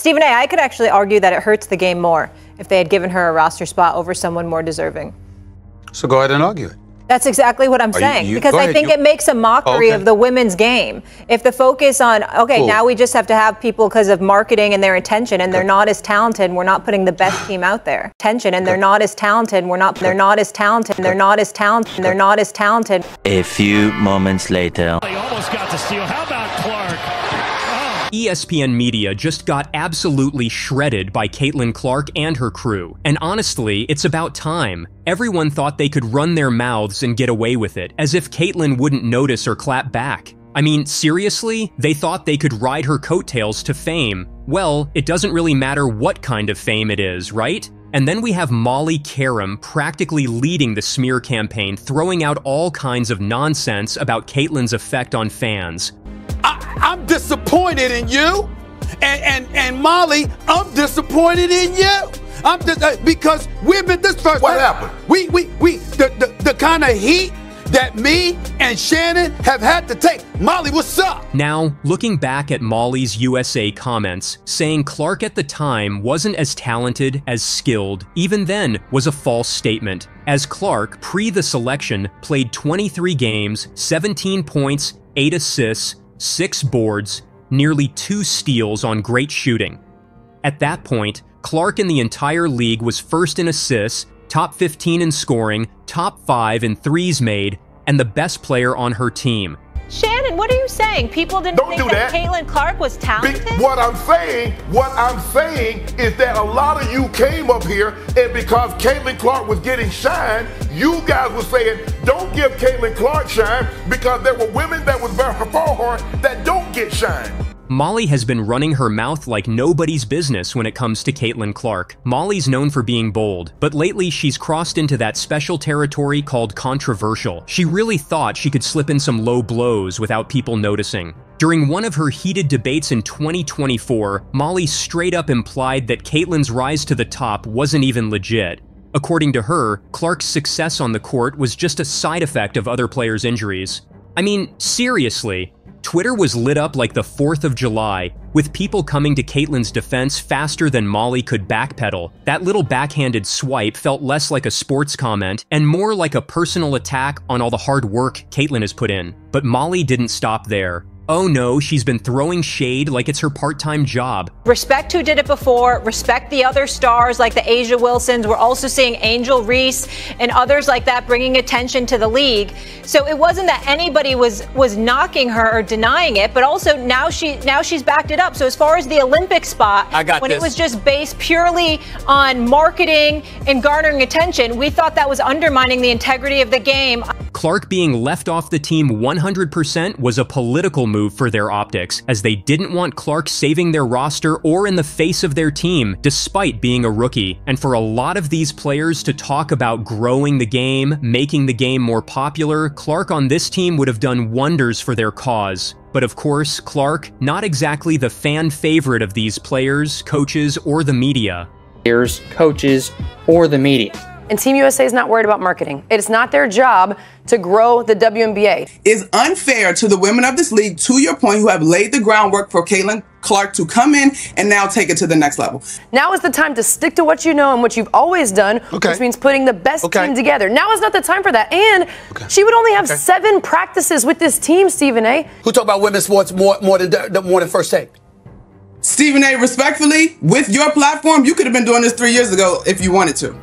Stephen A., I could actually argue that it hurts the game more if they had given her a roster spot over someone more deserving. So go ahead and argue it. That's exactly what I'm saying, because I think it makes a mockery of the women's game. If the focus on, now we just have to have people because of marketing and their attention, and they're not as talented, we're not putting the best team out there. And they're not as talented, they're not as talented, they're not as talented, they're not as talented. A few moments later. They almost got the steal. How about Clark? ESPN Media just got absolutely shredded by Caitlin Clark and her crew. And honestly, it's about time. Everyone thought they could run their mouths and get away with it, as if Caitlin wouldn't notice or clap back. I mean, seriously? They thought they could ride her coattails to fame. Well, it doesn't really matter what kind of fame it is, right? And then we have Molly Qerim practically leading the smear campaign, throwing out all kinds of nonsense about Caitlin's effect on fans. I'm disappointed in you, and Molly, I'm disappointed in you. I'm just because we've been this first. What happened? The kind of heat that me and Shannon have had to take. Molly, what's up? Now, looking back at Molly's USA comments, saying Clark at the time wasn't as talented as skilled, even then was a false statement, as Clark, pre the selection, played 23 games, 17 points, 8 assists, 6 boards, nearly 2 steals on great shooting. At that point, Clark in the entire league was first in assists, top 15 in scoring, top 5 in threes made, and the best player on her team. Shannon, what are you saying? People didn't think that Caitlin Clark was talented? What I'm saying is that a lot of you came up here, and because Caitlin Clark was getting shine, you guys were saying, don't give Caitlin Clark shine, because there were women that was before her that don't get shine. Molly has been running her mouth like nobody's business when it comes to Caitlin Clark. Molly's known for being bold, but lately she's crossed into that special territory called controversial. She really thought she could slip in some low blows without people noticing. During one of her heated debates in 2024, Molly straight up implied that Caitlin's rise to the top wasn't even legit. According to her, Clark's success on the court was just a side effect of other players' injuries. I mean, seriously. Twitter was lit up like the 4th of July, with people coming to Caitlin's defense faster than Molly could backpedal. That little backhanded swipe felt less like a sports comment and more like a personal attack on all the hard work Caitlin has put in. But Molly didn't stop there. Oh no, she's been throwing shade like it's her part-time job. Respect who did it before, respect the other stars like the Asia Wilsons. We're also seeing Angel Reese and others like that bringing attention to the league. So it wasn't that anybody was knocking her or denying it, but also now she's backed it up. So as far as the Olympic spot, it was just based purely on marketing and garnering attention, we thought that was undermining the integrity of the game. Clark being left off the team 100% was a political move for their optics, as they didn't want Clark saving their roster or in the face of their team, despite being a rookie. And for a lot of these players to talk about growing the game, making the game more popular, Clark on this team would have done wonders for their cause. But of course, Clark, not exactly the fan favorite of these players, coaches, or the media. Players, coaches, or the media. And Team USA is not worried about marketing. It's not their job to grow the WNBA. It's unfair to the women of this league, to your point, who have laid the groundwork for Caitlin Clark to come in and now take it to the next level. Now is the time to stick to what you know and what you've always done, which means putting the best team together. Now is not the time for that. And she would only have 7 practices with this team, Stephen A. Who talk about women's sports more than First Take? Stephen A., respectfully, with your platform, you could have been doing this 3 years ago if you wanted to.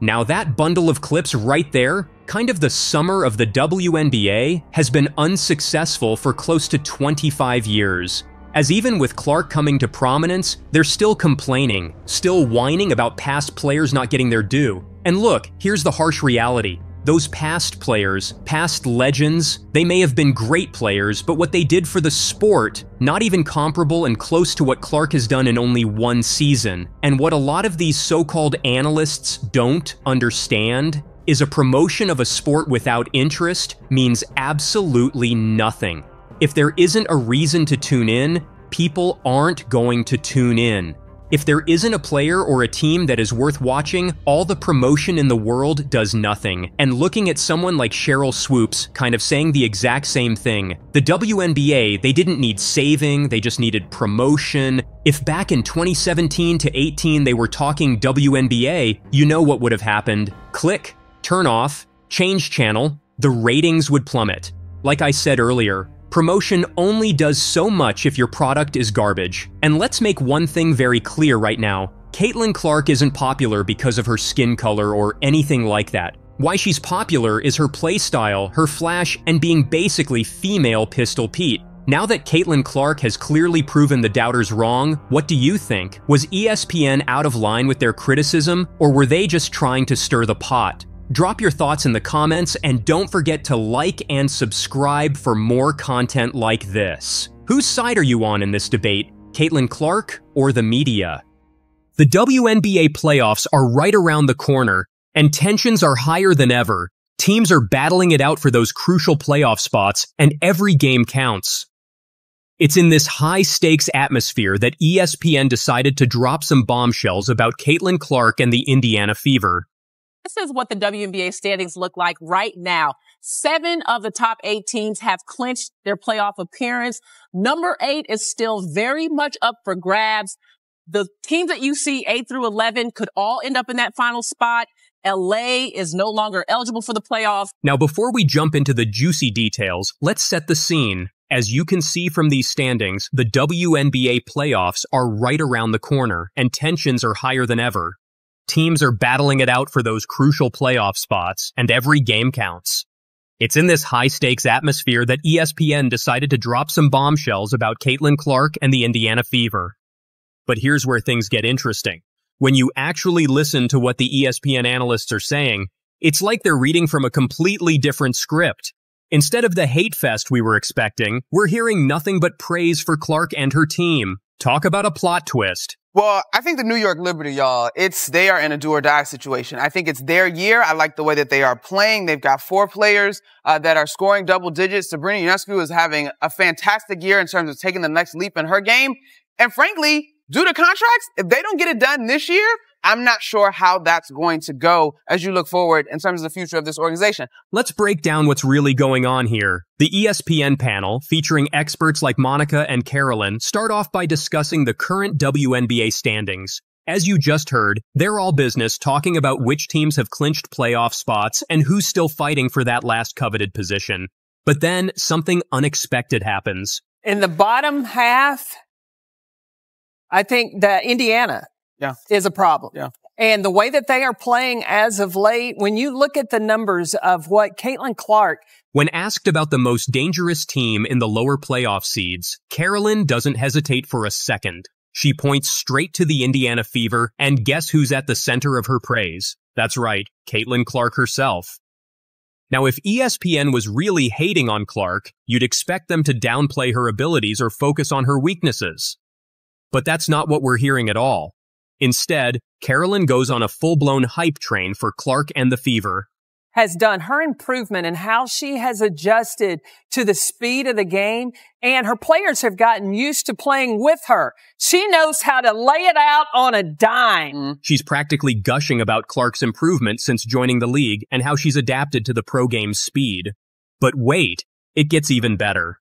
Now that bundle of clips right there, kind of the summer of the WNBA, has been unsuccessful for close to 25 years. As even with Clark coming to prominence, they're still complaining, still whining about past players not getting their due. And look, here's the harsh reality. Those past players, past legends, they may have been great players, but what they did for the sport, not even comparable and close to what Clark has done in only 1 season. And what a lot of these so-called analysts don't understand is a promotion of a sport without interest means absolutely nothing. If there isn't a reason to tune in, people aren't going to tune in. If there isn't a player or a team that is worth watching, all the promotion in the world does nothing. And looking at someone like Cheryl Swoops kind of saying the exact same thing. The WNBA, they didn't need saving, they just needed promotion. If back in 2017 to 18 they were talking WNBA, you know what would have happened. Click, turn off, change channel, the ratings would plummet. Like I said earlier, promotion only does so much if your product is garbage. And let's make one thing very clear right now. Caitlin Clark isn't popular because of her skin color or anything like that. Why she's popular is her play style, her flash, and being basically female Pistol Pete. Now that Caitlin Clark has clearly proven the doubters wrong, what do you think? Was ESPN out of line with their criticism, or were they just trying to stir the pot? Drop your thoughts in the comments, and don't forget to like and subscribe for more content like this. Whose side are you on in this debate, Caitlin Clark or the media? The WNBA playoffs are right around the corner, and tensions are higher than ever. Teams are battling it out for those crucial playoff spots, and every game counts. It's in this high-stakes atmosphere that ESPN decided to drop some bombshells about Caitlin Clark and the Indiana Fever. This is what the WNBA standings look like right now. 7 of the top 8 teams have clinched their playoff appearance. Number 8 is still very much up for grabs. The teams that you see 8 through 11 could all end up in that final spot. LA is no longer eligible for the playoffs. Now, before we jump into the juicy details, let's set the scene. As you can see from these standings, the WNBA playoffs are right around the corner, and tensions are higher than ever. Teams are battling it out for those crucial playoff spots, and every game counts. It's in this high-stakes atmosphere that ESPN decided to drop some bombshells about Caitlin Clark and the Indiana Fever. But here's where things get interesting. When you actually listen to what the ESPN analysts are saying, it's like they're reading from a completely different script. Instead of the hate fest we were expecting, we're hearing nothing but praise for Clark and her team. Talk about a plot twist. Well, I think the New York Liberty, y'all, they are in a do-or-die situation. I think it's their year. I like the way that they are playing. They've got 4 players that are scoring double digits. Sabrina Ionescu is having a fantastic year in terms of taking the next leap in her game. And frankly, due to contracts, if they don't get it done this year, I'm not sure how that's going to go as you look forward in terms of the future of this organization. Let's break down what's really going on here. The ESPN panel, featuring experts like Monica and Carolyn, start off by discussing the current WNBA standings. As you just heard, they're all business talking about which teams have clinched playoff spots and who's still fighting for that last coveted position. But then something unexpected happens. In the bottom half, I think that Indiana is a problem. Yeah. And the way that they are playing as of late, when you look at the numbers of what Caitlin Clark... When asked about the most dangerous team in the lower playoff seeds, Carolyn doesn't hesitate for a second. She points straight to the Indiana Fever, and guess who's at the center of her praise? That's right, Caitlin Clark herself. Now, if ESPN was really hating on Clark, you'd expect them to downplay her abilities or focus on her weaknesses. But that's not what we're hearing at all. Instead, Carolyn goes on a full-blown hype train for Clark and the Fever. Has done her improvement in how she has adjusted to the speed of the game, and her players have gotten used to playing with her. She knows how to lay it out on a dime. She's practically gushing about Clark's improvement since joining the league and how she's adapted to the pro game's speed. But wait, it gets even better.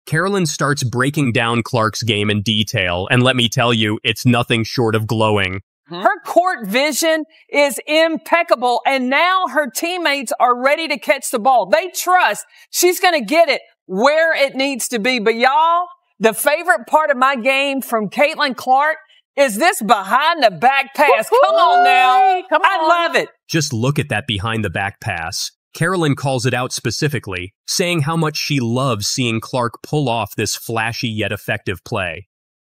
Carolyn starts breaking down Clark's game in detail, and let me tell you, it's nothing short of glowing. Her court vision is impeccable, and now her teammates are ready to catch the ball. They trust she's going to get it where it needs to be. But y'all, the favorite part of my game from Caitlin Clark is this behind the back pass. Come on now. I love it. Just look at that behind the back pass. Carolyn calls it out specifically, saying how much she loves seeing Clark pull off this flashy yet effective play.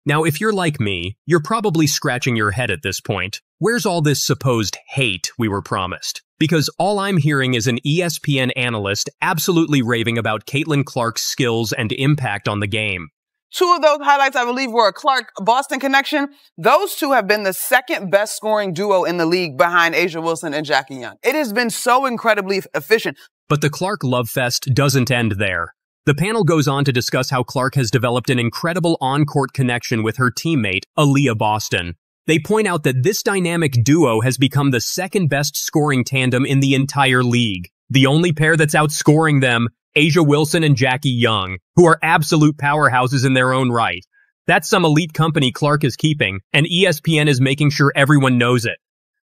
Now, if you're like me, you're probably scratching your head at this point. Where's all this supposed hate we were promised? Because all I'm hearing is an ESPN analyst absolutely raving about Caitlin Clark's skills and impact on the game. 2 of those highlights, I believe, were a Clark-Boston connection. Those 2 have been the second best scoring duo in the league behind A'ja Wilson and Jackie Young. It has been so incredibly efficient. But the Clark love fest doesn't end there. The panel goes on to discuss how Clark has developed an incredible on-court connection with her teammate, Aaliyah Boston. They point out that this dynamic duo has become the second best scoring tandem in the entire league. The only pair that's outscoring them, Asia Wilson and Jackie Young, who are absolute powerhouses in their own right. That's some elite company Clark is keeping, and ESPN is making sure everyone knows it.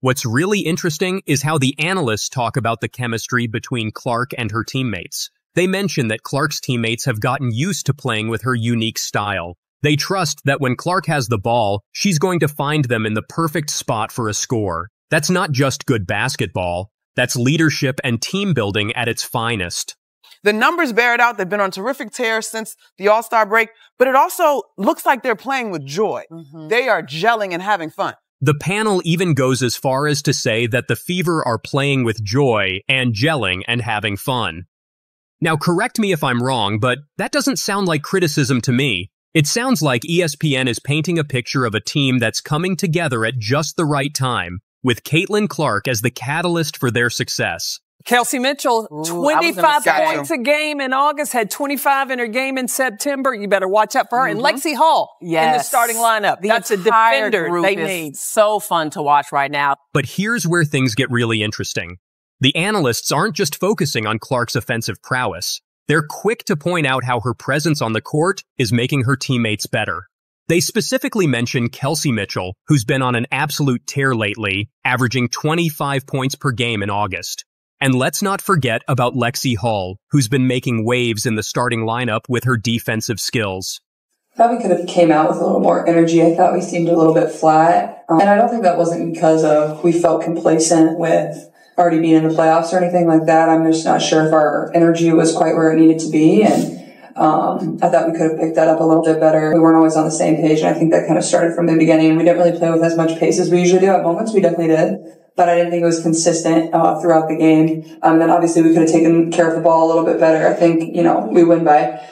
What's really interesting is how the analysts talk about the chemistry between Clark and her teammates. They mention that Clark's teammates have gotten used to playing with her unique style. They trust that when Clark has the ball, she's going to find them in the perfect spot for a score. That's not just good basketball. That's leadership and team building at its finest. The numbers bear it out. They've been on terrific tears since the All-Star break, but it also looks like they're playing with joy. They are gelling and having fun. The panel even goes as far as to say that the Fever are playing with joy and gelling and having fun. Now, correct me if I'm wrong, but that doesn't sound like criticism to me. It sounds like ESPN is painting a picture of a team that's coming together at just the right time, with Caitlin Clark as the catalyst for their success. Kelsey Mitchell, 25 points a game in August, had 25 in her game in September. You better watch out for her. And Lexi Hall in the starting lineup. That's a defender they need. So fun to watch right now. But here's where things get really interesting. The analysts aren't just focusing on Clark's offensive prowess. They're quick to point out how her presence on the court is making her teammates better. They specifically mention Kelsey Mitchell, who's been on an absolute tear lately, averaging 25 points per game in August. And let's not forget about Lexi Hall, who's been making waves in the starting lineup with her defensive skills. I thought we could have came out with a little more energy. I thought we seemed a little bit flat. And I don't think that wasn't because of we felt complacent with already being in the playoffs or anything like that. I'm just not sure if our energy was quite where it needed to be. And I thought we could have picked that up a little bit better. We weren't always on the same page, and I think that kind of started from the beginning. We didn't really play with as much pace as we usually do. At moments, we definitely did. But I didn't think it was consistent throughout the game. And obviously we could have taken care of the ball a little bit better. I think, we win by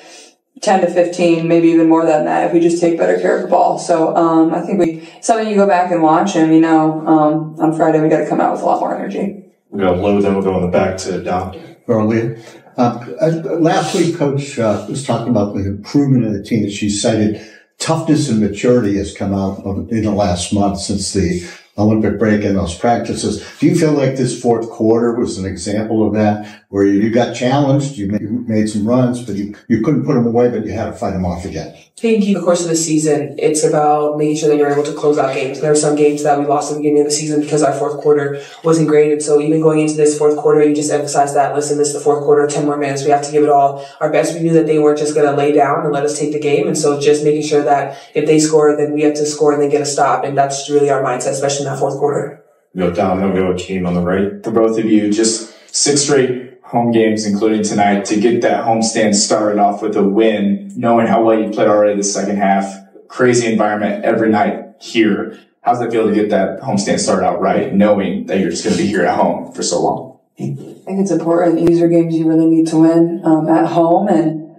10 to 15, maybe even more than that if we just take better care of the ball. So I think something you go back and watch, and on Friday we got to come out with a lot more energy. We got low, then we'll go in the back to Don. Earlier. Last week, Coach was talking about the improvement of the team that she cited. Toughness and maturity has come out in the last month since the Olympic break and those practices. Do you feel like this fourth quarter was an example of that, where you got challenged, you made some runs, but you couldn't put them away, but you had to fight them off again? I think in the course of the season, it's about making sure that you're able to close out games. There are some games that we lost at the beginning of the season because our fourth quarter wasn't great. And so even going into this fourth quarter, you just emphasize that, listen, this is the fourth quarter, 10 more minutes. We have to give it all our best. We knew that they weren't just going to lay down and let us take the game. And so just making sure that if they score, then we have to score and then get a stop. And that's really our mindset, especially in that fourth quarter. Go down, then go Qerim on the right. For both of you, just 6 straight home games, including tonight, to get that homestand started off with a win, knowing how well you played already the second half. Crazy environment every night here. How's it feel to get that homestand started out right, knowing that you're just going to be here at home for so long? I think it's important. These are games you really need to win at home, and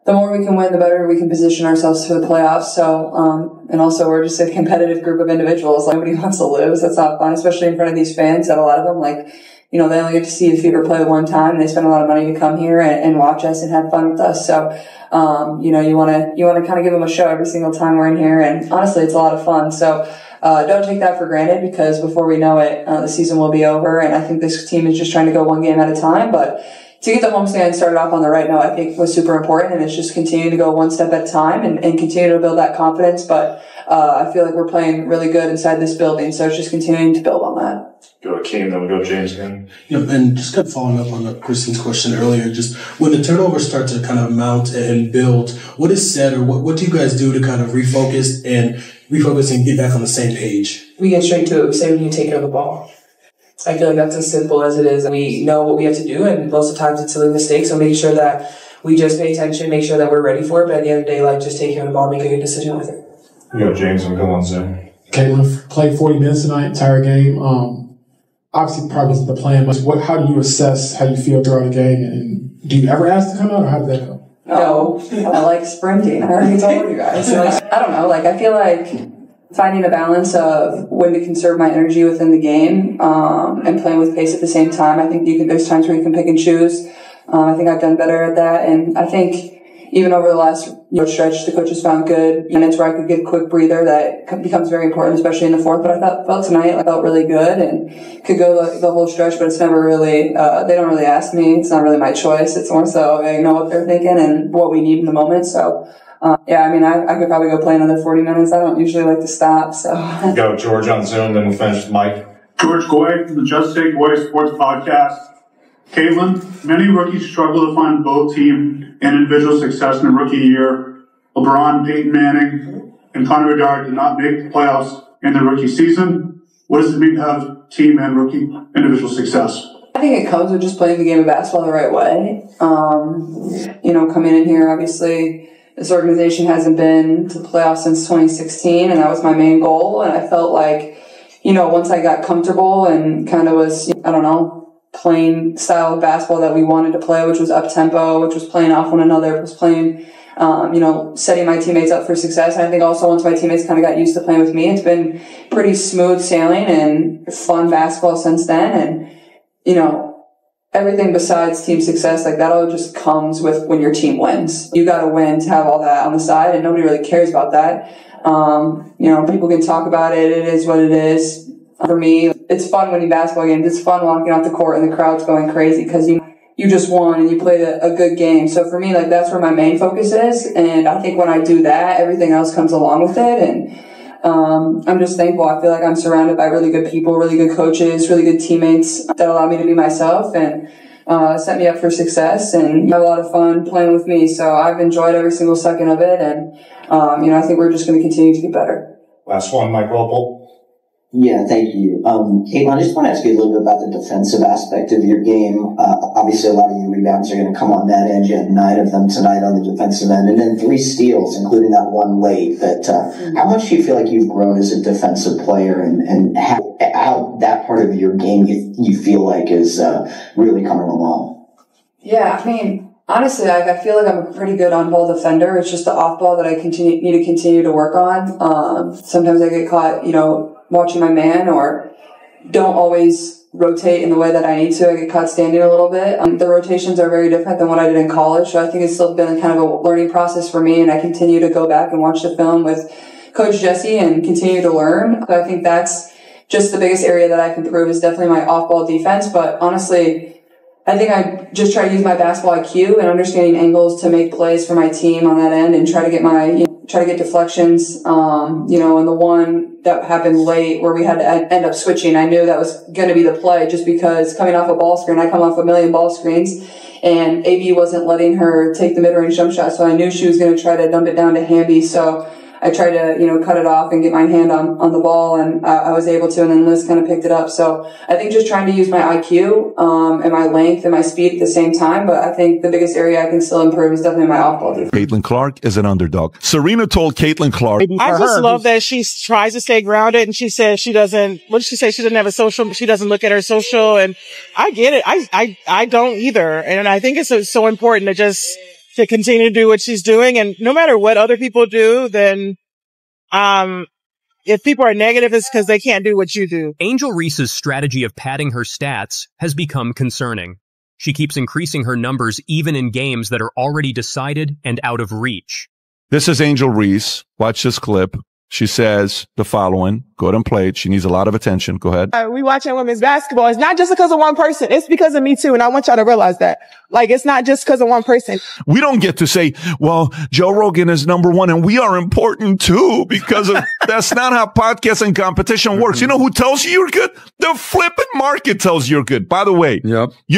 the more we can win, the better we can position ourselves for the playoffs. So, and also we're just a competitive group of individuals. Nobody wants to lose. That's not fun, especially in front of these fans that a lot of them they only get to see the Fever play one time, and they spend a lot of money to come here and watch us and have fun with us. So, you want to kind of give them a show every single time we're in here. And honestly, it's a lot of fun. So, don't take that for granted, because before we know it, the season will be over. And I think this team is just trying to go one game at a time. But to get the homestand started off on the right note, I think was super important. And it's just continuing to go one step at a time and continue to build that confidence. But, I feel like we're playing really good inside this building. So it's just continuing to build on that. Go to Qerim, then we'll go to James again. And just kind of following up on Kristen's question earlier, just when the turnovers start to kind of mount and build, what is said, or what do you guys do to kind of refocus and get back on the same page? We get straight to it. We say we need to take care of the ball. I feel like that's as simple as it is. We know what we have to do, and most of the times it's silly mistakes. So making sure that we just pay attention, make sure that we're ready for it. But at the end of the day, just take care of the ball, make a good decision with it. You go James, and we'll go on Zoom. Caitlin played 40 minutes tonight, entire game. Obviously, probably isn't the plan, but how do you assess how you feel throughout the game? And do you ever ask to come out, or how did that go? No, I like sprinting. I already told you guys. I don't know. I feel like finding a balance of when to conserve my energy within the game and playing with pace at the same time. I think there's times where you can pick and choose. I think I've done better at that, and I think, even over the last stretch, the coaches found good minutes where I could get a quick breather that becomes very important, especially in the fourth. But I felt tonight, I felt really good and could go the whole stretch, but it's never really, they don't really ask me. It's not really my choice. It's more so I know what they're thinking and what we need in the moment. So, yeah, I mean, I could probably go play another 40 minutes. I don't usually like to stop, so. We got George on Zoom, then we'll finish with Mike. George Goy from the Just Take Goy Sports Podcast. Caitlin, many rookies struggle to find both team and individual success in the rookie year. LeBron, Peyton Manning, and Connor Bedard did not make the playoffs in the rookie season. What does it mean to have team and rookie individual success? I think it comes with just playing the game of basketball the right way. Coming in here, obviously, this organization hasn't been to the playoffs since 2016, and that was my main goal. And I felt like, once I got comfortable and kind of was, playing style of basketball that we wanted to play, which was up-tempo, which was playing off one another, was playing, setting my teammates up for success. And I think also once my teammates kind of got used to playing with me, it's been pretty smooth sailing and fun basketball since then. And, everything besides team success, like that all just comes with when your team wins. You got to win to have all that on the side, and nobody really cares about that. People can talk about it. It is what it is. For me, it's fun winning basketball games. It's fun walking off the court and the crowd's going crazy because you just won and you played a good game. So for me, like that's where my main focus is. And I think when I do that, everything else comes along with it. And I'm just thankful. I feel like I'm surrounded by really good people, really good coaches, really good teammates that allow me to be myself and set me up for success and have a lot of fun playing with me. So I've enjoyed every single second of it. And, I think we're just going to continue to get better. Last one, Mike Walpole. Yeah, thank you. Caitlin, I just want to ask you a little bit about the defensive aspect of your game. Obviously, a lot of your rebounds are going to come on that end. You had 9 of them tonight on the defensive end, and then 3 steals, including that one late. But how much do you feel like you've grown as a defensive player, and how that part of your game you feel like is really coming along? Yeah, I mean, honestly, I feel like I'm a pretty good on-ball defender. It's just the off-ball that I need to continue to work on. Sometimes I get caught, watching my man or don't always rotate in the way that I need to. I get caught standing a little bit. The rotations are very different than what I did in college, so I think it's still been kind of a learning process for me, and I continue to go back and watch the film with Coach Jesse and continue to learn. So I think that's just the biggest area that I can improve is definitely my off-ball defense, but honestly, I think I just try to use my basketball IQ and understanding angles to make plays for my team on that end and try to get deflections. And the one that happened late where we had to end up switching, I knew that was going to be the play just because coming off a ball screen, I come off a million ball screens and AB wasn't letting her take the mid-range jump shot. So I knew she was going to try to dump it down to Hamby. So I tried to, cut it off and get my hand on the ball, and I was able to, and then Liz kind of picked it up. So I think just trying to use my IQ, and my length and my speed at the same time, but I think the biggest area I can still improve is definitely my off-ball defense. Caitlin Clark is an underdog. Serena told Caitlin Clark. I just love that she tries to stay grounded, and she says she doesn't, what did she say? She doesn't have a social, she doesn't look at her social, and I get it. I don't either. And I think it's so important to continue to do what she's doing. And no matter what other people do, then, if people are negative, it's because they can't do what you do. Angel Reese's strategy of padding her stats has become concerning. She keeps increasing her numbers even in games that are already decided and out of reach. This is Angel Reese. Watch this clip. She says the following. Go ahead and play it. She needs a lot of attention. Go ahead. We watching women's basketball. It's not just because of one person. It's because of me too. And I want y'all to realize that. Like, it's not just because of one person. We don't get to say, well, Joe Rogan is number one and we are important too, because that's not how podcast and competition works. You know who tells you you're good? The flipping market tells you're good. By the way, you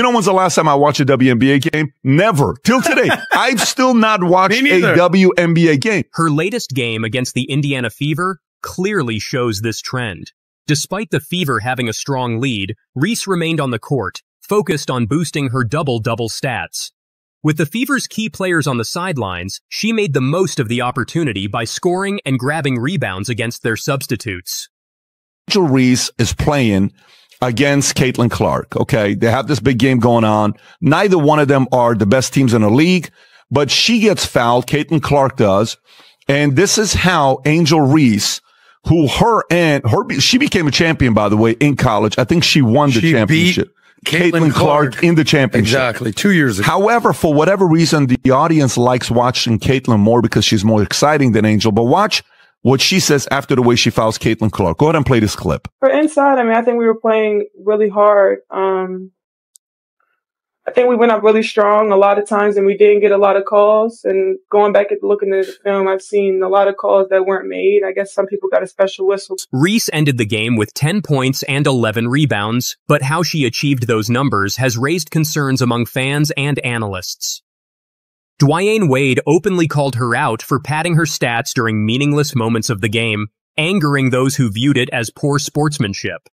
know when's the last time I watched a WNBA game? Never. Till today. I've still not watched a WNBA game. Her latest game against the Indiana Fever clearly shows this trend. Despite the Fever having a strong lead, Reese remained on the court, focused on boosting her double-double stats. With the Fever's key players on the sidelines, she made the most of the opportunity by scoring and grabbing rebounds against their substitutes. Angel Reese is playing against Caitlin Clark, okay? They have this big game going on. Neither one of them are the best teams in the league, but she gets fouled, Caitlin Clark does, and this is how Angel Reese, who she became a champion, by the way, in college. I think she won the championship. Caitlin Clark in the championship. Exactly, 2 years ago. However, for whatever reason, the audience likes watching Caitlin more because she's more exciting than Angel. But watch what she says after the way she fouls Caitlin Clark. Go ahead and play this clip. For inside, I mean, I think we were playing really hard. I think we went up really strong a lot of times and we didn't get a lot of calls. And going back and looking at the film, I've seen a lot of calls that weren't made. I guess some people got a special whistle. Reese ended the game with 10 points and 11 rebounds, but how she achieved those numbers has raised concerns among fans and analysts. Dwyane Wade openly called her out for padding her stats during meaningless moments of the game, angering those who viewed it as poor sportsmanship.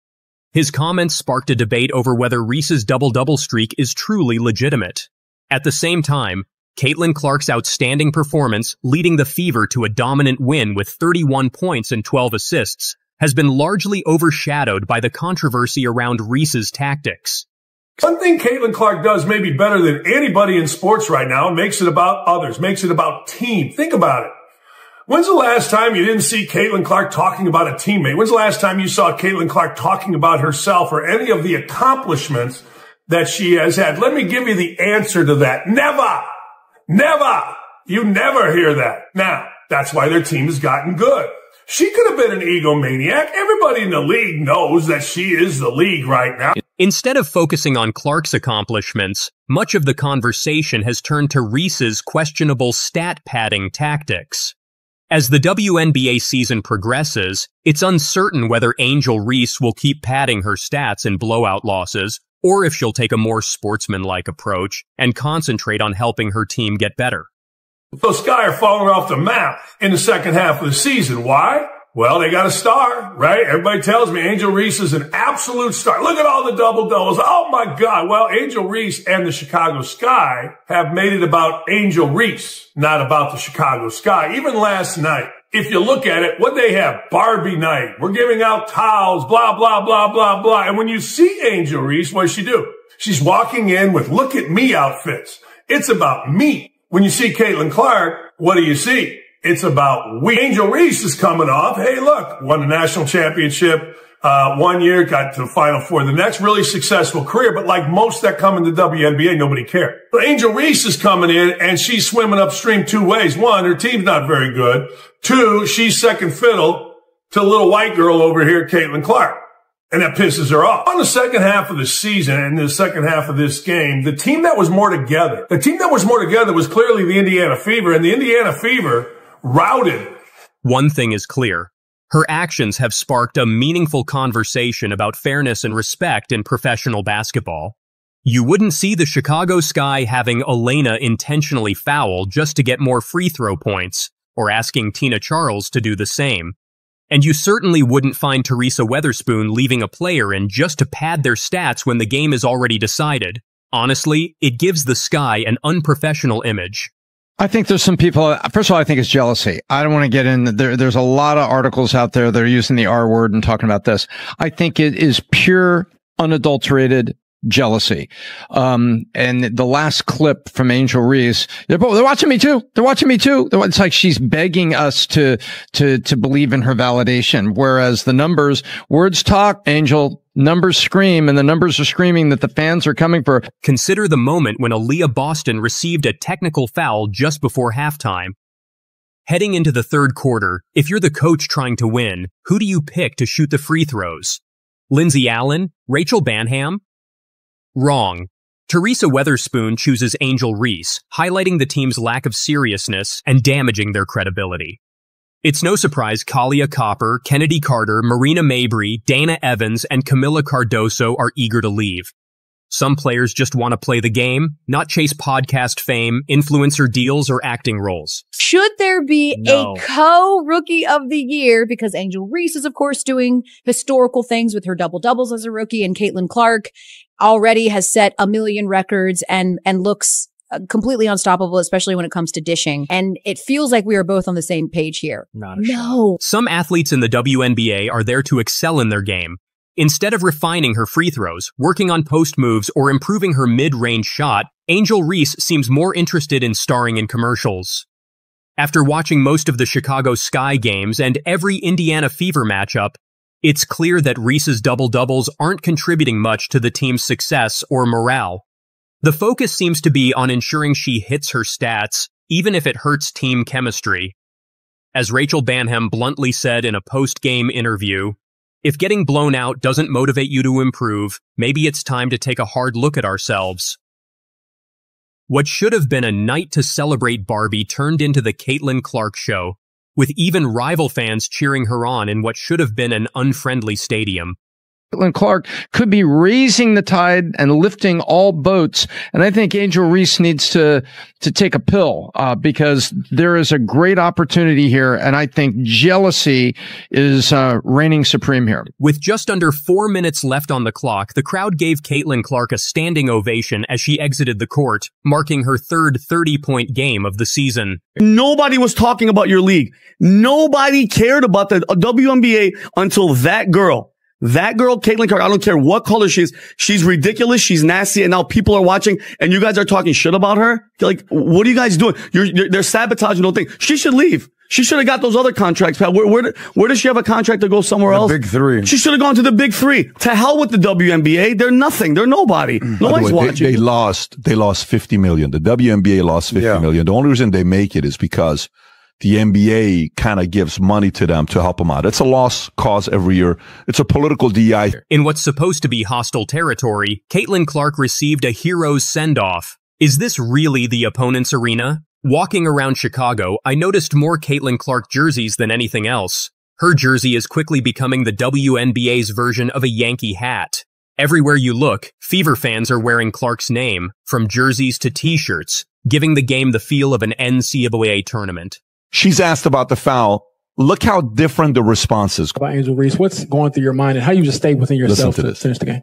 His comments sparked a debate over whether Reese's double-double streak is truly legitimate. At the same time, Caitlin Clark's outstanding performance, leading the Fever to a dominant win with 31 points and 12 assists, has been largely overshadowed by the controversy around Reese's tactics. One thing Caitlin Clark does maybe better than anybody in sports right now makes it about others, makes it about team. Think about it. When's the last time you didn't see Caitlin Clark talking about a teammate? When's the last time you saw Caitlin Clark talking about herself or any of the accomplishments that she has had? Let me give you the answer to that. Never! Never! You never hear that. Now, that's why their team has gotten good. She could have been an egomaniac. Everybody in the league knows that she is the league right now. Instead of focusing on Clark's accomplishments, much of the conversation has turned to Reese's questionable stat padding tactics. As the WNBA season progresses, it's uncertain whether Angel Reese will keep padding her stats in blowout losses, or if she'll take a more sportsmanlike approach and concentrate on helping her team get better. Those Sky are falling off the map in the second half of the season. Why? Well, they got a star, right? Everybody tells me Angel Reese is an absolute star. Look at all the double-doubles. Oh, my God. Well, Angel Reese and the Chicago Sky have made it about Angel Reese, not about the Chicago Sky. Even last night, if you look at it, what they have? Barbie night. We're giving out towels, blah, blah, blah, blah, blah. And when you see Angel Reese, what does she do? She's walking in with look at me outfits. It's about me. When you see Caitlin Clark, what do you see? It's about we. Angel Reese is coming off. Hey, look, won the national championship 1 year, got to the Final Four the next. Really successful career, but like most that come in the WNBA, nobody cared. But Angel Reese is coming in, and she's swimming upstream two ways. One, her team's not very good. Two, she's second fiddle to the little white girl over here, Caitlin Clark. And that pisses her off. On the second half of the season and the second half of this game, the team that was more together, was clearly the Indiana Fever, and the Indiana Fever routed. One thing is clear. Her actions have sparked a meaningful conversation about fairness and respect in professional basketball. You wouldn't see the Chicago Sky having Elena intentionally foul just to get more free throw points, or asking Tina Charles to do the same. And you certainly wouldn't find Teresa Weatherspoon leaving a player in just to pad their stats when the game is already decided. Honestly, it gives the Sky an unprofessional image. I think there's some people, first of all, I think it's jealousy. I don't want to get in, there's a lot of articles out there that are using the R word and talking about this. I think it is pure, unadulterated jealousy. And the last clip from Angel Reese, they're watching me too. They're watching me too. It's like she's begging us to believe in her validation. Whereas the numbers, words talk, Angel, numbers scream, and the numbers are screaming that the fans are coming for. Consider the moment when Aaliyah Boston received a technical foul just before halftime. Heading into the third quarter, if you're the coach trying to win, who do you pick to shoot the free throws? Lindsay Allen? Rachel Banham? Wrong. Teresa Weatherspoon chooses Angel Reese, highlighting the team's lack of seriousness and damaging their credibility. It's no surprise Kalia Copper, Kennedy Carter, Marina Mabry, Dana Evans, and Camila Cardoso are eager to leave. Some players just want to play the game, not chase podcast fame, influencer deals, or acting roles. Should there be a co-rookie of the year? Because Angel Reese is, of course, doing historical things with her double-doubles as a rookie, and Caitlin Clark already has set 1 million records and looks completely unstoppable, especially when it comes to dishing. And it feels like we are both on the same page here. No. Some athletes in the WNBA are there to excel in their game. Instead of refining her free throws, working on post moves, or improving her mid-range shot, Angel Reese seems more interested in starring in commercials. After watching most of the Chicago Sky games and every Indiana Fever matchup, It's clear that Reese's double-doubles aren't contributing much to the team's success or morale. The focus seems to be on ensuring she hits her stats, even if it hurts team chemistry. As Rachel Banham bluntly said in a post-game interview, if getting blown out doesn't motivate you to improve, maybe it's time to take a hard look at ourselves. What should have been a night to celebrate Barbie turned into the Caitlin Clark show, with even rival fans cheering her on in what should have been an unfriendly stadium. Caitlin Clark could be raising the tide and lifting all boats. And I think Angel Reese needs to take a pill, because there is a great opportunity here. And I think jealousy is reigning supreme here. With just under 4 minutes left on the clock, the crowd gave Caitlin Clark a standing ovation as she exited the court, marking her third 30-point game of the season. Nobody was talking about your league. Nobody cared about the WNBA until that girl, Caitlin Clark, I don't care what color she is. She's ridiculous. She's nasty. And now people are watching and you guys are talking shit about her. Like, what are you guys doing? They're sabotaging the whole thing. She should leave. She should have got those other contracts, Pat. Where does she have a contract to go somewhere else? The Big Three. She should have gone to the Big Three. To hell with the WNBA. They're nothing. They're nobody. Nobody's watching. They lost $50 million. The WNBA lost $50 million. The only reason they make it is because the NBA kind of gives money to them to help them out. It's a lost cause every year. It's a political DI. In what's supposed to be hostile territory, Caitlin Clark received a hero's send-off. Is this really the opponent's arena? Walking around Chicago, I noticed more Caitlin Clark jerseys than anything else. Her jersey is quickly becoming the WNBA's version of a Yankee hat. Everywhere you look, Fever fans are wearing Clark's name, from jerseys to t-shirts, giving the game the feel of an NCAA tournament. She's asked about the foul. Look how different the response is. About Angel Reese, what's going through your mind and how you just stay within yourself to finish the game?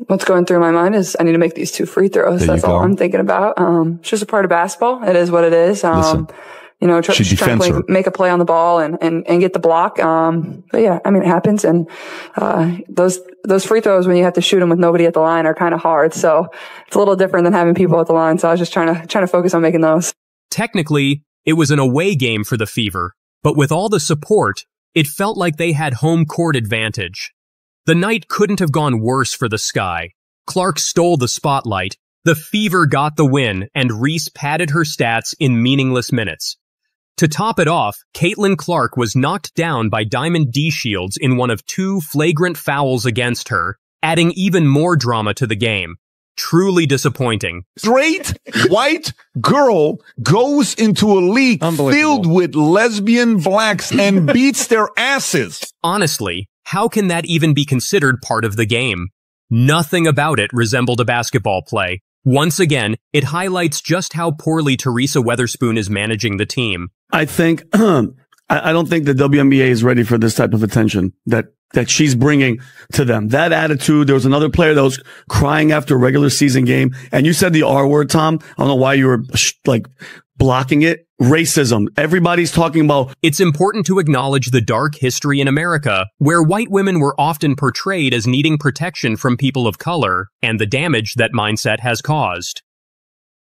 What's going through my mind is I need to make these 2 free throws. That's all I'm thinking about. It's just a part of basketball. It is what it is. You know, trying to make a play on the ball and get the block. But yeah, I mean, it happens. And, those free throws when you have to shoot them with nobody at the line are kind of hard. So it's a little different than having people at the line. So I was just trying to focus on making those. Technically, it was an away game for the Fever, but with all the support, it felt like they had home court advantage. The night couldn't have gone worse for the Sky. Clark stole the spotlight, the Fever got the win, and Reese padded her stats in meaningless minutes. To top it off, Caitlin Clark was knocked down by Diamond D. Shields in one of 2 flagrant fouls against her, adding even more drama to the game. Truly disappointing. Straight white girl goes into a league filled with lesbian blacks and beats their asses. Honestly, how can that even be considered part of the game? Nothing about it resembled a basketball play. Once again, it highlights just how poorly Teresa Weatherspoon is managing the team. I think, I don't think the WNBA is ready for this type of attention that she's bringing to them. That attitude. There was another player that was crying after a regular season game. And you said the R word, Tom. I don't know why you were blocking it. Racism. Everybody's talking about. It's important to acknowledge the dark history in America, where white women were often portrayed as needing protection from people of color and the damage that mindset has caused.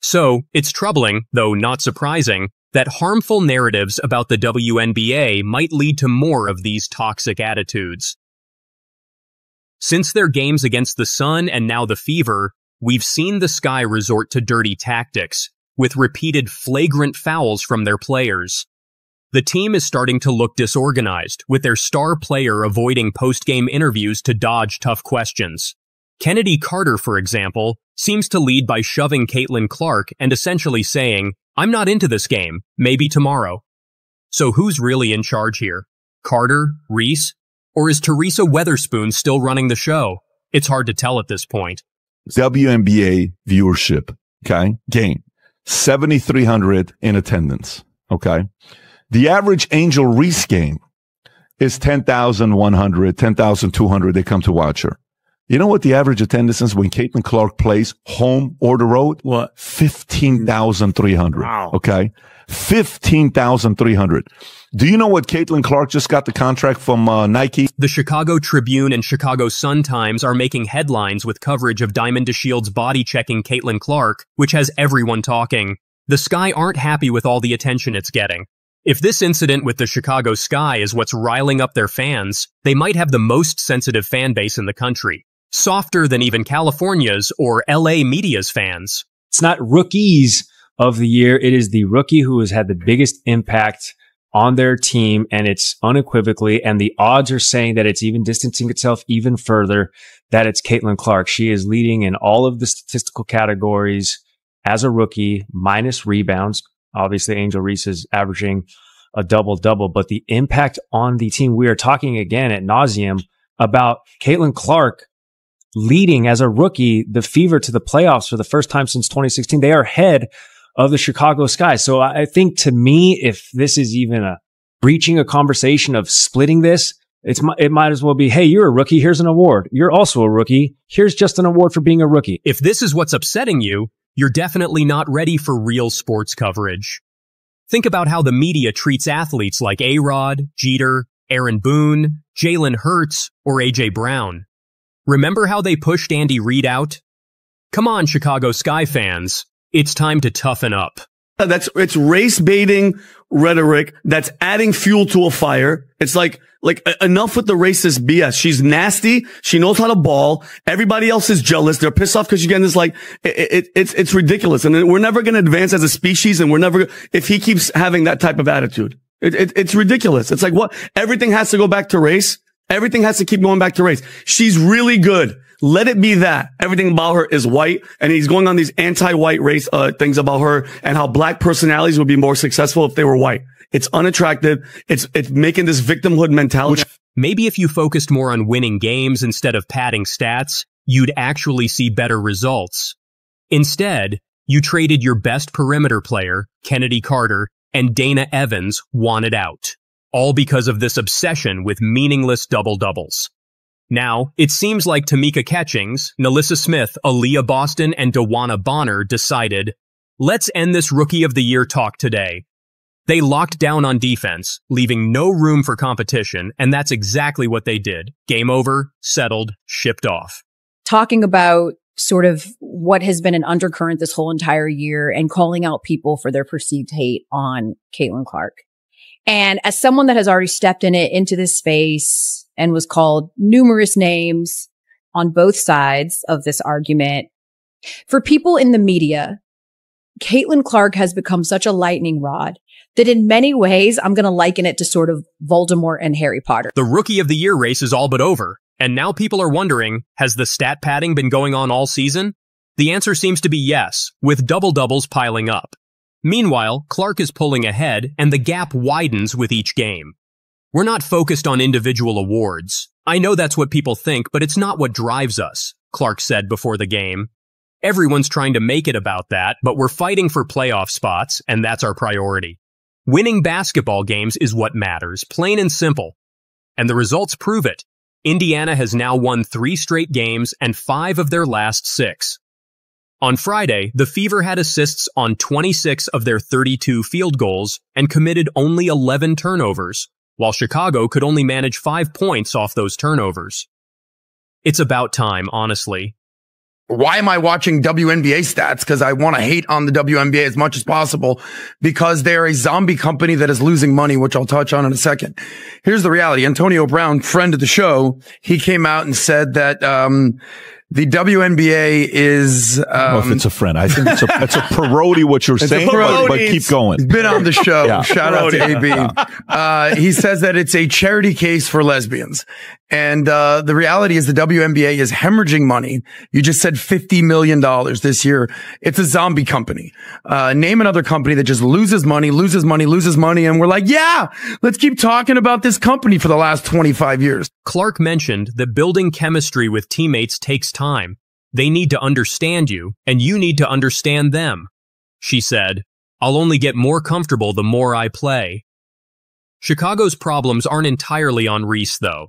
So, it's troubling, though not surprising, that harmful narratives about the WNBA might lead to more of these toxic attitudes. Since their games against the Sun and now the Fever, we've seen the Sky resort to dirty tactics, with repeated flagrant fouls from their players. The team is starting to look disorganized, with their star player avoiding post-game interviews to dodge tough questions. Kennedy Carter, for example, seems to lead by shoving Caitlin Clark and essentially saying, "I'm not into this game, maybe tomorrow." So who's really in charge here? Carter, Reese, or is Teresa Weatherspoon still running the show? It's hard to tell at this point. WNBA viewership, okay? Game. 7,300 in attendance, okay? The average Angel Reese game is 10,100, 10,200. They come to watch her. You know what the average attendance is when Caitlin Clark plays home or the road? What? 15,300. Wow. Okay. 15,300. Do you know what Caitlin Clark just got the contract from Nike? The Chicago Tribune and Chicago Sun-Times are making headlines with coverage of Diamond DeShield's body-checking Caitlin Clark, which has everyone talking. The Sky aren't happy with all the attention it's getting. If this incident with the Chicago Sky is what's riling up their fans, they might have the most sensitive fan base in the country, softer than even California's or LA media's fans. It's not rookies of the year. It is the rookie who has had the biggest impact on their team, and it's unequivocally, and the odds are saying that it's even distancing itself even further, that it's Caitlin Clark. She is leading in all of the statistical categories as a rookie, minus rebounds. Obviously, Angel Reese is averaging a double-double, but the impact on the team, we are talking again at nauseum about Caitlin Clark leading as a rookie the Fever to the playoffs for the first time since 2016. They are ahead of the Chicago Sky. So I think, to me, if this is even breaching a conversation of splitting this, it might as well be, hey, you're a rookie, here's an award. You're also a rookie, here's just an award for being a rookie. If this is what's upsetting you, you're definitely not ready for real sports coverage. Think about how the media treats athletes like A-Rod, Jeter, Aaron Boone, Jalen Hurts, or A.J. Brown. Remember how they pushed Andy Reid out? Come on, Chicago Sky fans. It's time to toughen up. It's race baiting rhetoric that's adding fuel to a fire. It's like enough with the racist BS. She's nasty. She knows how to ball. Everybody else is jealous. They're pissed off because she's getting this, it's ridiculous. And we're never going to advance as a species. And if he keeps having that type of attitude, it's ridiculous. It's like, what? Everything has to go back to race. Everything has to keep going back to race. She's really good. Let it be that. Everything about her is white, and he's going on these anti-white race things about her and how black personalities would be more successful if they were white. It's unattractive. It's making this victimhood mentality. Maybe if you focused more on winning games instead of padding stats, you'd actually see better results. Instead, you traded your best perimeter player, Kennedy Carter, and Dana Evans wanted out, all because of this obsession with meaningless double-doubles. Now, it seems like Tamika Catchings, Nalissa Smith, Aaliyah Boston, and Dewana Bonner decided, let's end this Rookie of the Year talk today. They locked down on defense, leaving no room for competition, and that's exactly what they did. Game over, settled, shipped off. Talking about sort of what has been an undercurrent this whole entire year and calling out people for their perceived hate on Caitlin Clark. And as someone that has already stepped into this space and was called numerous names on both sides of this argument, for people in the media, Caitlin Clark has become such a lightning rod that in many ways, I'm going to liken it to sort of Voldemort and Harry Potter. The Rookie of the Year race is all but over. And now people are wondering, has the stat padding been going on all season? The answer seems to be yes, with double-doubles piling up. Meanwhile, Clark is pulling ahead, and the gap widens with each game. We're not focused on individual awards. I know that's what people think, but it's not what drives us, Clark said before the game. Everyone's trying to make it about that, but we're fighting for playoff spots, and that's our priority. Winning basketball games is what matters, plain and simple. And the results prove it. Indiana has now won 3 straight games and 5 of their last 6. On Friday, the Fever had assists on 26 of their 32 field goals and committed only 11 turnovers, while Chicago could only manage 5 points off those turnovers. It's about time, honestly. Why am I watching WNBA stats? Because I want to hate on the WNBA as much as possible because they're a zombie company that is losing money, which I'll touch on in a second. Here's the reality. Antonio Brown, friend of the show, he came out and said that the WNBA is... I don't know if it's a friend. I think it's a parody what you're saying, but keep going. He's been on the show. Yeah. Shout out to AB. Yeah. He says that it's a charity case for lesbians. And the reality is the WNBA is hemorrhaging money. You just said $50 million this year. It's a zombie company. Name another company that just loses money. And we're like, yeah, let's keep talking about this company for the last 25 years. Clark mentioned that building chemistry with teammates takes time. They need to understand you, and you need to understand them. She said, I'll only get more comfortable the more I play. Chicago's problems aren't entirely on Reese, though.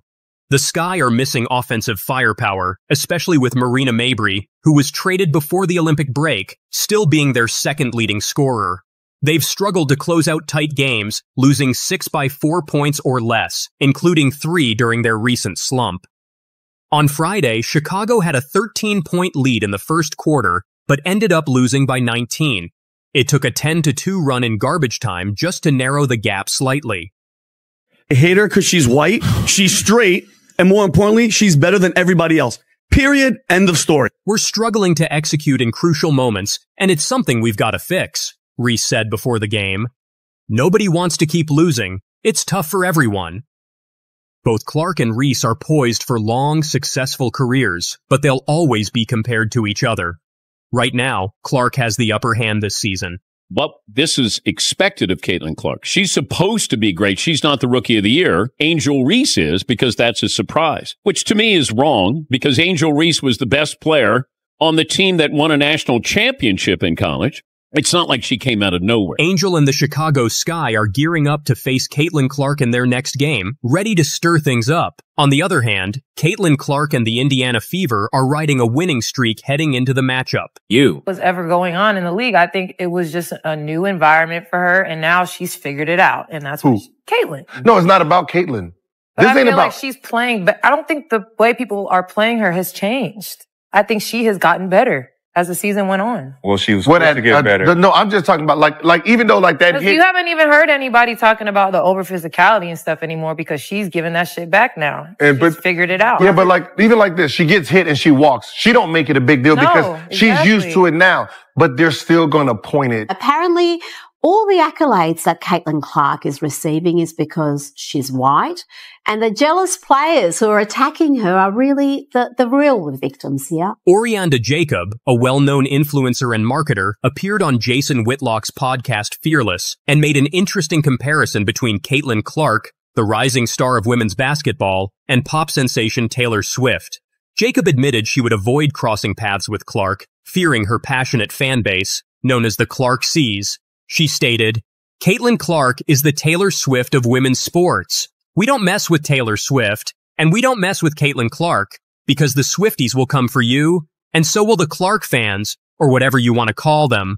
The Sky are missing offensive firepower, especially with Marina Mabrey, who was traded before the Olympic break, still being their second leading scorer. They've struggled to close out tight games, losing 6 by 4 points or less, including 3 during their recent slump. On Friday, Chicago had a 13-point lead in the first quarter, but ended up losing by 19. It took a 10-2 run in garbage time just to narrow the gap slightly. I hate her because she's white, she's straight, and more importantly, she's better than everybody else. Period. End of story. We're struggling to execute in crucial moments, and it's something we've got to fix, Reese said before the game. Nobody wants to keep losing. It's tough for everyone. Both Clark and Reese are poised for long, successful careers, but they'll always be compared to each other. Right now, Clark has the upper hand this season. But this is expected of Caitlin Clark. She's supposed to be great. She's not the Rookie of the Year. Angel Reese is, because that's a surprise, which to me is wrong, because Angel Reese was the best player on the team that won a national championship in college. It's not like she came out of nowhere. Angel and the Chicago Sky are gearing up to face Caitlin Clark in their next game, ready to stir things up. On the other hand, Caitlin Clark and the Indiana Fever are riding a winning streak heading into the matchup. What was ever going on in the league, I think it was just a new environment for her, and now she's figured it out, and that's what Caitlin. No, it's not about Caitlin. But I feel like she's playing, but I don't think the way people are playing her has changed. I think she has gotten better as the season went on. Well, she was supposed to get better. No, I'm just talking about like even though like that hit. You haven't even heard anybody talking about the over physicality and stuff anymore because she's giving that shit back now. She's figured it out. Yeah, but like even like this, she gets hit and she walks. She don't make it a big deal because she's used to it now. But they're still gonna point it. Apparently, all the accolades that Caitlin Clark is receiving is because she's white, and the jealous players who are attacking her are really the real victims here. Orianda Jacob, a well-known influencer and marketer, appeared on Jason Whitlock's podcast Fearless and made an interesting comparison between Caitlin Clark, the rising star of women's basketball, and pop sensation Taylor Swift. Jacob admitted she would avoid crossing paths with Clark, fearing her passionate fan base, known as the Clark C's. She stated, "Caitlin Clark is the Taylor Swift of women's sports. We don't mess with Taylor Swift, and we don't mess with Caitlin Clark, because the Swifties will come for you, and so will the Clark fans, or whatever you want to call them,